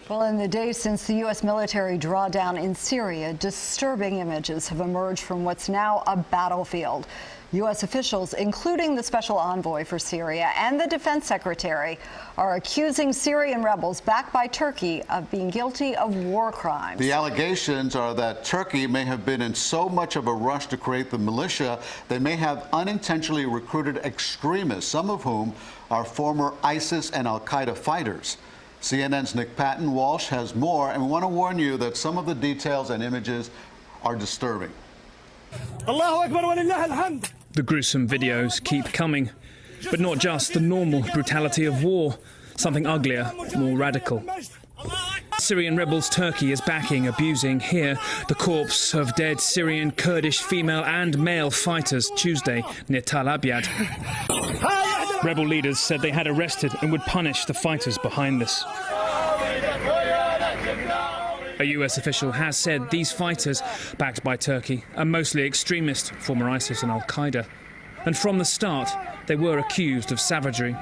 Well, in the days since the U.S. military drawdown in Syria, disturbing images have emerged from what's now a battlefield. U.S. officials, including the special envoy for Syria and the defense secretary, are accusing Syrian rebels backed by Turkey of being guilty of war crimes. The allegations are that Turkey may have been in so much of a rush to create the militia, they may have unintentionally recruited extremists, some of whom are former ISIS and al-Qaeda fighters. CNN's Nick Patton-Walsh has more, and we want to warn you that some of the details and images are disturbing. The gruesome videos keep coming, but not just the normal brutality of war, something uglier, more radical. Syrian rebels Turkey is backing, abusing here the corpse of dead Syrian, Kurdish female and male fighters Tuesday near Tal Abyad. Rebel leaders said they had arrested and would punish the fighters behind this. A US official has said these fighters, backed by Turkey, are mostly extremist, former ISIS and al-Qaeda. And from the start, they were accused of savagery.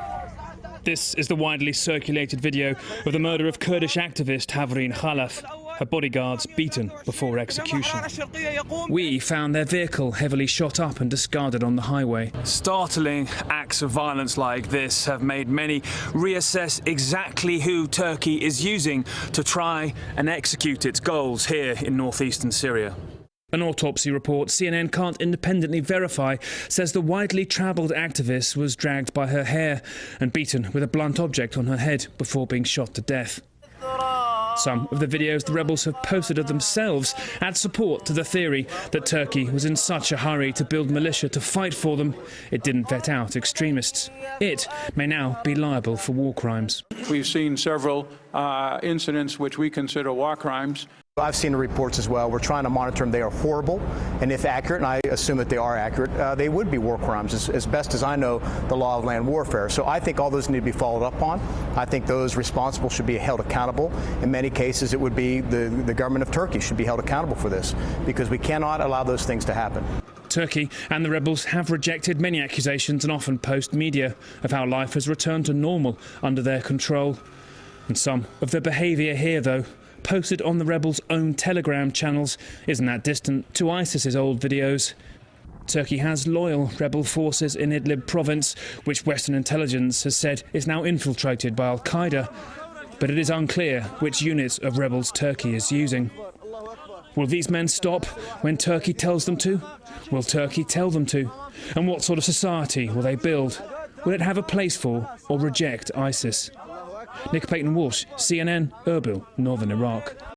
This is the widely circulated video of the murder of Kurdish activist Havrin Khalaf, her bodyguards beaten before execution. We found their vehicle heavily shot up and discarded on the highway. Startling acts of violence like this have made many reassess exactly who Turkey is using to try and execute its goals here in northeastern Syria. An autopsy report CNN can't independently verify says the widely travelled activist was dragged by her hair and beaten with a blunt object on her head before being shot to death. Some of the videos the rebels have posted of themselves add support to the theory that Turkey was in such a hurry to build militia to fight for them, it didn't vet out extremists. It may now be liable for war crimes. We've seen several incidents which we consider war crimes. I've seen the reports as well. We're trying to monitor them. They are horrible, and if accurate, and I assume that they are accurate, they would be war crimes, as best as I know the law of land warfare. So I think all those need to be followed up on. I think those responsible should be held accountable. In many cases, it would be the government of Turkey should be held accountable for this, because we cannot allow those things to happen. Turkey and the rebels have rejected many accusations and often post media of how life has returned to normal under their control. And some of the behaviour here, though, posted on the rebels' own Telegram channels, isn't that distant to ISIS's old videos. Turkey has loyal rebel forces in Idlib province, which Western intelligence has said is now infiltrated by al-Qaeda. But it is unclear which units of rebels Turkey is using. Will these men stop when Turkey tells them to? Will Turkey tell them to? And what sort of society will they build? Will it have a place for or reject ISIS? Nick Patton-Walsh, CNN, Erbil, Northern Iraq.